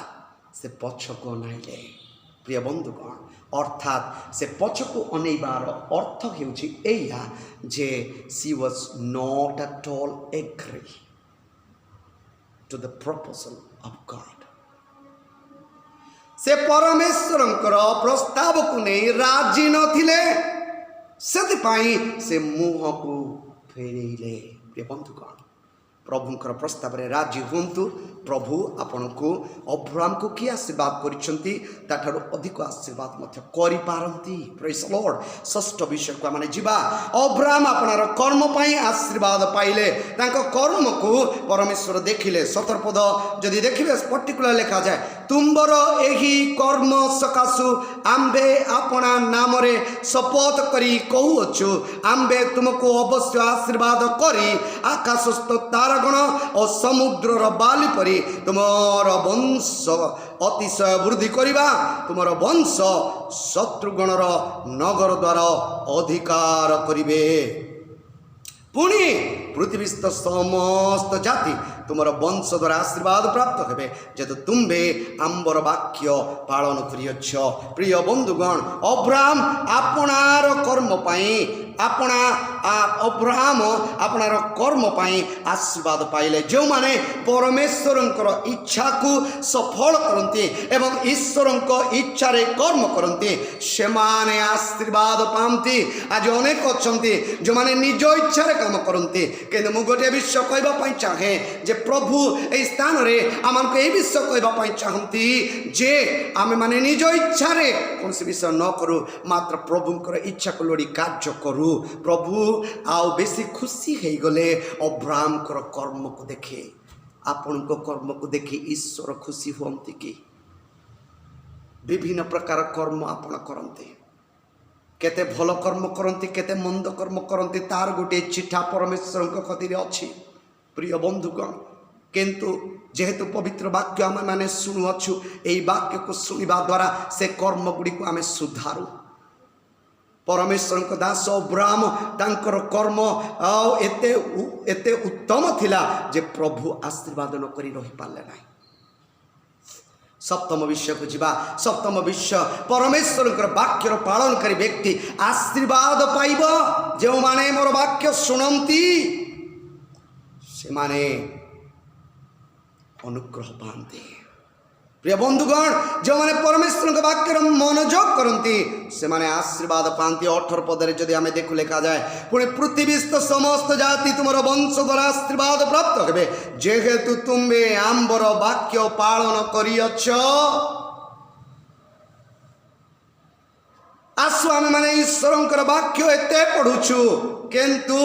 से पछको अनाइले। प्रिय बंधुगण अर्थात से पछको अनेबार अर्थ हेउछि एया जे she was not at all agree to the proposal of God. से परमेश्वरंकर प्रस्ताव को नहीं राजी नथिले से मुह को फेरेले। प्रिय बंधुगण प्रभुंकर प्रस्ताव रे राजी हुंतु। प्रभु आपण को अब्राहम को कि आशीर्वाद करिसंती ताठारो अधिक आशीर्वाद मध्य करि पारंती। Praise the Lord. षष्ठ विषय को माने जिबा अब्राहम आपनार कर्म पई आशीर्वाद पाइले तांको कर्म को परमेश्वर देखिले। 17 पद जदि देखिबे पर्टिकुलर लिखा जाए तुंबर एही कर्म सकासु आंबे आपना नाम रे शपथ करी कहूअछु आंबे तुमको अवश्य आशीर्वाद करी आकाशस्थ तारागण और समुद्रर बाली परी तुमर वंश अतिशय वृद्धि करिबा तुमर वंश शत्रुगणर नगर द्वार अधिकार करिवे। पुणी पृथ्वीस्थ समस्त जाति तुमर वंश द्वारा आशीर्वाद प्राप्त हेबे जेतु तुम्बे आंबर वाक्य पालन करियछ। प्रिय बंधुगण अब्राहम आपनार कर्म पाई अपना अब्राहम आपनार कर्म पाई आशीर्वाद पाइले जो माने परमेश्वरंकर इच्छा को सफल करंती एवं ईश्वरंक इच्छा रे कर्म करंती से माने आशीर्वाद पाती। आज अनेक अछंती जो माने निज इच्छा रे काम करंती किंतु मु गोटे विषय कहबा पई चाहे जे प्रभु ए स्थान रे आमन को ए विषय कहबा पई चाहंती जे आमे माने निज इच्छा रे कोनसी विषय न करू मात्र प्रभुंकर इच्छा को लोड़ी कार्य करू। प्रभु आओ बेसी खुशी हो गले अब्राहम कर कर्म को देखे आपण को कर्म को देखी ईश्वर खुशी हुअंती कि विभिन्न प्रकार कर्म आपण करते केते भल कर्म करते केते मंद कर्म करते तार गोटे चिठा परमेश्वर कतिरे अच्छी। प्रिय बंधुगण किंतु जेहेतु पवित्र वाक्य आम मैंने शुणुअछु यही वाक्य को शुणा द्वारा से कर्म गुड़ी को आम सुधारू। परमेश्वर दास अब्राहम तांकर कर्म एते उत्तम थिला जे प्रभु आशीर्वाद न करी रही पारले नहीं। सप्तम विषय को जीवा। सप्तम विषय परमेश्वर वाक्यर पालनकारी व्यक्ति आशीर्वाद पाइब जो माने मोर वाक्य शुणती से माने अनुग्रह पाते। प्रिय बंधुगण जो माने परमेश्वर वाक्यर मनोयोग करती से माने आशीर्वाद पाती। 18 पदरे जदि आमे देखु लिखा जाए पुणी पृथ्वीस्थ समस्त जाति तुमर वंश द्वारा आशीर्वाद प्राप्त हेबे जेहेतु तुम्बे आंबर वाक्य पालन करियछ। आसु आमे माने ईश्वरंकर वाक्य एते पढुछु किंतु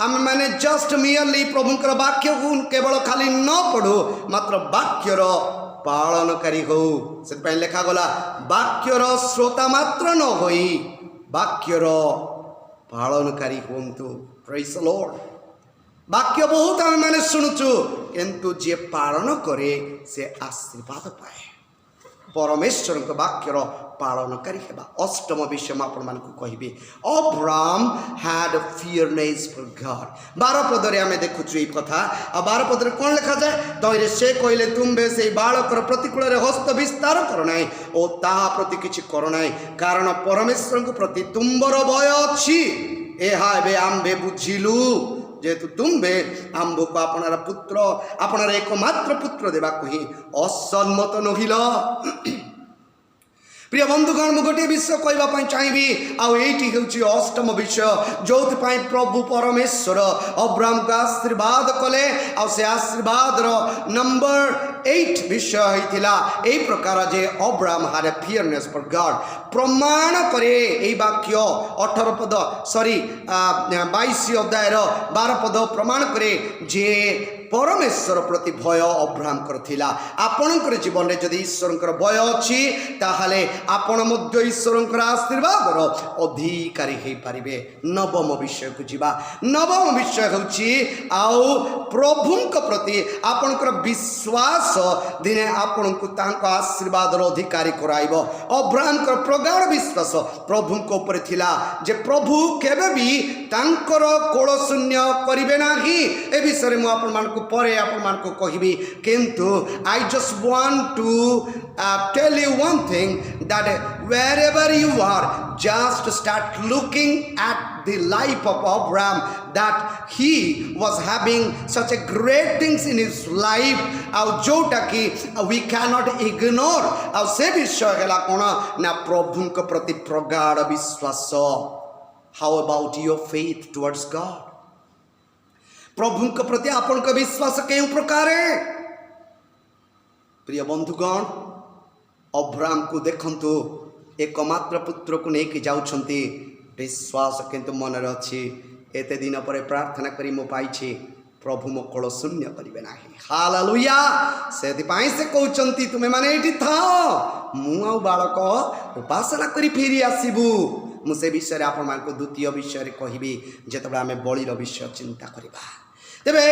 आमे माने जस्ट मियरली प्रभुंकर वाक्य को केवल खाली न पढ़ू मात्र वाक्यर पालनकारी हो। से लिखा गला वाक्यर श्रोता मात्र न होई वाक्यर पालनकारी हुंतु। Praise the Lord. वाक्य बहुत आम मैंने शुणुचु किंतु जे पालन करे से आशीर्वाद पाए परमेश्वर वाक्यर पालनकारी हेबा। अष्टम विषय में आपण मानकु कहबी अब्राहम हैड फियरनेस फॉर गॉड। 12 पदरे आमे देखुछु ई कथा। आ 12 पदरे कोन लिखा जाए तइरे से कहले तुमबे से बालकर प्रतिकूल रे हस्त विस्तार कर नाही ओ ताहा प्रति किछि कर नाही कारण परमेश्वर को प्रति तुमबर भय अछि एहा एबे आम्बे बुझिलु जेतु तुम्बे आंब को आपनार पुत्र आपनार एकमात्र पुत्र देवा ही असम्मत नहिल। प्रिय बंधुगण मु गोटे विषय कहवाई चाहिए आईटी हूँ अष्टम विषय जो प्रभु परमेश्वर अब्राहम को आशीर्वाद कले से आशीर्वाद नंबर 8 विषय होता यही प्रकार जे अब्राहम हाड ए फियरनेस फॉर गॉड प्रमाण करे यही वाक्य 18 पद सॉरी 22 अध्याय 12 पद प्रमाण करे जे परमेश्वर प्रति भय अब्राहम करथिला आपणकर जीवन में जदि ईश्वर भय अच्छी ताहले आपण मध्य ईश्वर आशीर्वाद अधिकारी हो पारे। नवम विषय को जीवा नवम विषय हूँ आउ प्रभु प्रति आपणकर विश्वास दिने आपण को आशीर्वाद अधिकारी कराइब। अब्राहम प्रगाढ़ विश्वास प्रभु ऊपर थिला जे प्रभु केबे भी तांकर कोल शून्य करिवे नाही। ए विषय मु आपण मान को परे आपण मान को कहिबी किंतु I just want to tell you one thing that wherever you are just start looking at the life of Abraham that he was having such a great things in his life ଆଉ जोटा कि we cannot ignore ଆଉ से विषय ହେଲା कोना ना प्रभुଙ୍କ प्रति प्रगाढ़ विश्वास। how about your faith towards God प्रभुଙ୍କ प्रति आपनका विश्वास केउ प्रकार है। प्रिय बंधुगण अब्राहम को देखंतु एकमात्र पुत्र को लेकिन जाउछंती विश्वास किंतु मन अच्छी एते दिन पर प्रार्थना करी मो पाइछि प्रभु मो कोल शून्य करिवे नाही। हालेलुया से कहउछंती तुमे माने एठी था मु आ बालक उपासना करी फेरी आसीबू। मु से विषय आपण मान को द्वितीय विषय कहबी जेतबे आमे बलिर विषय चिंता करिबा। तेबे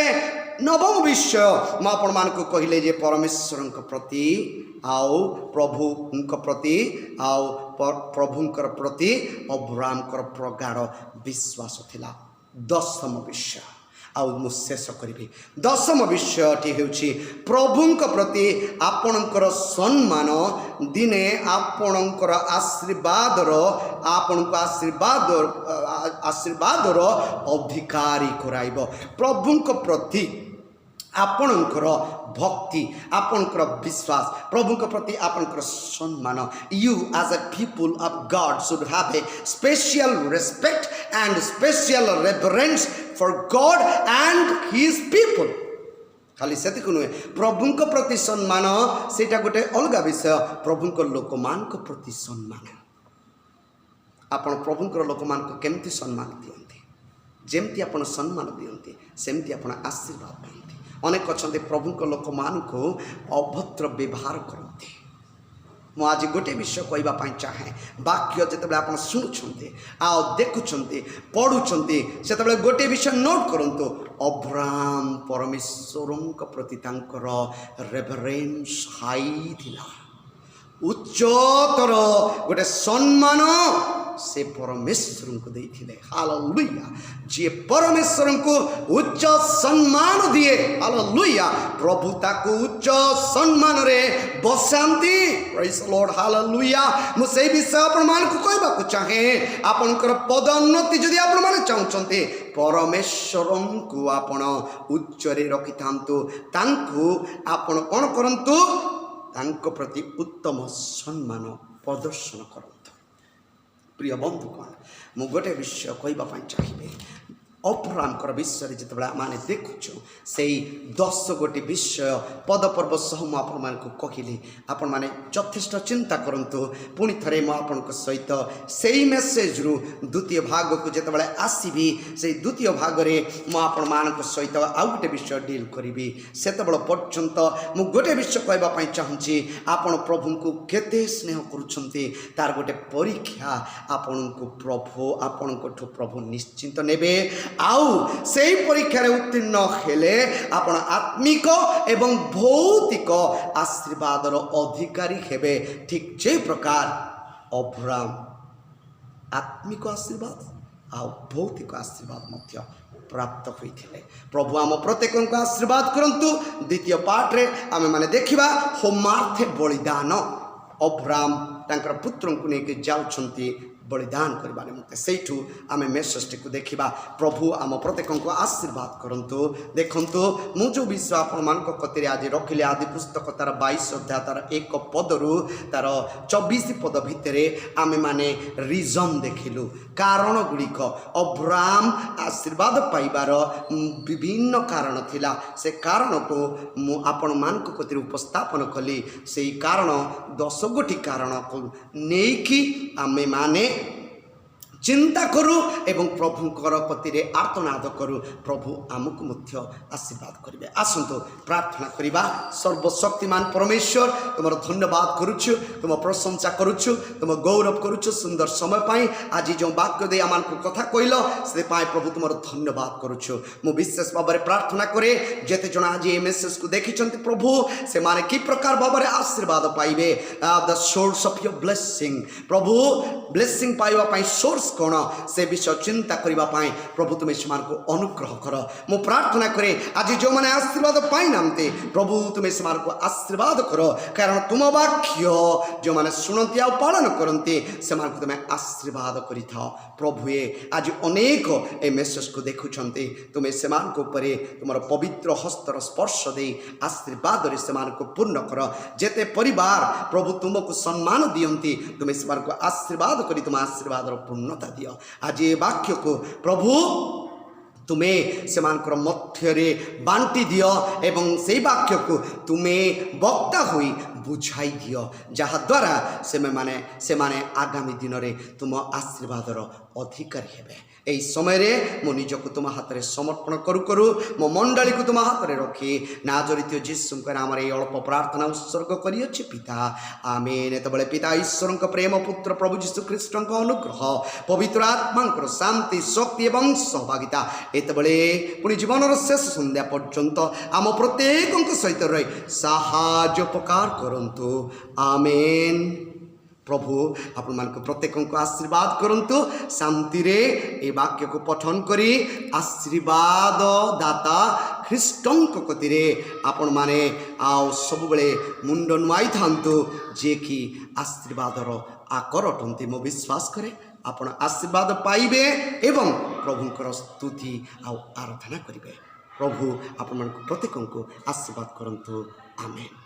नवम विषय मु आपण मान को कहिले जे परमेश्वर प्रति आउ प्रभु प्रति आउ प्रभुंकर प्रति अब्राहम प्रगाढ़ विश्वास थिला। दशम विषय आउ मु शेष करी। दशम विषयटी होछि प्रभुंक प्रति आपणकर सम्मान दिने आपणकर आशीर्वादर आपणको आशीर्वादर अधिकारी कराइब। प्रभुंक प्रति आपणकर भक्ति आपणकर विश्वास प्रभुंक प्रति आपणकर सम्मान you as a people of God should have a special respect and special reverence for God and his people. खाली से नुहे प्रभुंक प्रति सम्मान सेटा गोटे अलग विषय प्रभुंक लोक मान प्रति सम्मान आपण प्रभुंकर लोक मान केमती सम्मान दियंती जेमती आपण सम्मान दियंती सेमती आपण आशीर्वाद पाती। अनेक अच्छा प्रभुंक लोक मान को अभद्र व्यवहार करते। मु आज गोटे विषय कहवाई चाहे वाक्य जिते आप शुणुंट आ देखुंट पढ़ुंट से गोटे विषय नोट करंतु अब्राहम परमेश्वर प्रति रेवरेंस हाई थिला उच्चतर गोटे सम्मान से परमेश्वर को देथिले। हालेलुया जे परमेश्वर को उच्च सम्मान दिए हालेलुया प्रभु ताको उच्च सम्मान रे बसांती। Praise the Lord hallelujah. मु से विषय आपण मान को कहबा को चाहे आपनकर पदोन्नति जदि आपण माने चाहउचंते परमेश्वर को आपण उच्च रे रखिथांतु तांको आपण कोन करंतु तांको प्रति उत्तम सम्मान प्रदर्शन करंतु। प्रिय बंधुगण मु गोटे विषय कहवाई चाहिए अब्राहम विषय जिते आने देखुचु से 10 गोटी विषय पद पर्व सह मुझे कहली आपण मैंने यथेष्ट चिंता करूँ पुणी थे मुझे सहित से मेसेज रु द्वितीय भाग को जिते आसबि से द्वितीय भाग में मुझे सहित आउ गोटे विषय डील करी से पर्यंत मु गोटे विषय कहवाई चाहूँगी आपण प्रभु को केते स्नेह करुँच तार गोटे परीक्षा आपण को प्रभु आपण प्रभु निश्चिंत नेबे आउ से परीक्षा उत्तीर्ण हेले आपण आत्मिक एवं भौतिक आशीर्वाद अधिकारी हेबे। ठीक जे प्रकार अब्राहम आत्मिक आशीर्वाद आउ भौतिक आशीर्वाद मध्य प्राप्त होइथिले। प्रभु आम प्रत्येक को आशीर्वाद करंतु। द्वितीय पाठ रे आमे माने देखिबा होमार्थे बलिदान अब्राहम तांकर पुत्र को लेके जाउछंती बलिदान करवा निमंते सेठू आम मेसेजटी को देखा प्रभु आम प्रत्येक को आशीर्वाद करंतु देखंतु मु जो विषय आपण कतिरे आज रखिले आदि पुस्तक तार 22 अध्याय तार 1 पदरु तार 24 पद भितर आमे माने रिजन देखिलु कारण गुड़िक अब्राहम आशीर्वाद पाइबार विभिन्न कारण थिला से कारण को मु आपण मान कतिरे उपस्थापन कली से कारण 10 गोटी कारण को नेकी आमे माने चिंता करूँ एवं प्रभुंकर कतिरे आर्तनाद करूँ प्रभु आमको मध्य आशीर्वाद करेंगे आसतु प्रार्थना करवा सर्वशक्तिमान परमेश्वर तुम धन्यवाद करुछु तुम प्रशंसा करुछु तुम गौरव करुछु सुंदर समय पाई आज जो वाक्य दे आम कथा कहल से प्रभु तुम धन्यवाद करुछु मु विशेष भाव में प्रार्थना करे जेते जन आज ये मेसेज को देखी प्रभु से माने कि प्रकार भाव में आशीर्वाद पाइबे the source of your blessing प्रभु ब्लेसिंग पाइबा सोर्स कौन से विषय चिंता करने प्रभु तुम्हें से अनुग्रह कर मु प्रार्थना करे आज जो मैंने आशीर्वाद पाई नामते प्रभु तुम्हें से आशीर्वाद कर कारण तुम वाक्य जो मैंने शुणती आ पालन करते से तुम्हें आशीर्वाद कर प्रभु ये आज अनेक ए मेसेज को देखुं तुम्हें से तुम पवित्र हस्तर स्पर्श दे आशीर्वाद से पूर्ण कर जेते परिवार प्रभु तुमको सम्मान दियंती तुम्हें से आशीर्वाद कर तुम आशीर्वाद पूर्णता दियो आज ये वाक्य को प्रभु तुम्हें से मध्य बांटी दियो एवं से वाक्य को तुम्हें वक्ता हुई बुझाई दियो जहाद्वारा से माने आगामी दिन में तुम आशीर्वादर अधिकारी हेबे এই সময়ে মো নিজকে তোমা হাতে সমর্পণ করু করু মো মণ্ডলীকে তোমা হাতে রখি নাজরিত যীশুঙ্কর আমার এই অল্প প্রার্থনা উৎসর্গ করিଅছি পিতা আমেন এতবেলে পিতা ঈশ্বরଙ୍କ প্রেম পুত্র প্রভু যীশু খ্রিস্টଙ୍କ অনুগ্রহ পবিত্র আত্মাଙ୍କର শান্তি শক্তি এবং সহভাগিতা এতবেলে পুଣି জীবনର ଶେଷ ସନ୍ଧ୍ୟା পর্যন্ত ଆମ ପ୍ରତ୍ୟେକଙ୍କ ସହିତ ରହି ସାହାଯ୍ୟ ଉପକାର କରନ୍ତୁ ଆमेन प्रभु आपण मान प्रत्येक को आशीर्वाद करंतु शांति रे ए वाक्य को पठन करी आशीर्वाद दाता ख्रीष्टंक कतिरे आपण माने आओ सब बेले मुंड नुआई थांतु जे कि आशीर्वादर आकर अटंती मो विश्वास करे आपण आशीर्वाद पाइबे एवं प्रभुंकर स्तुति आ आराधना करिवे प्रभु आपण मान प्रत्येक को आशीर्वाद करंतु आमेन।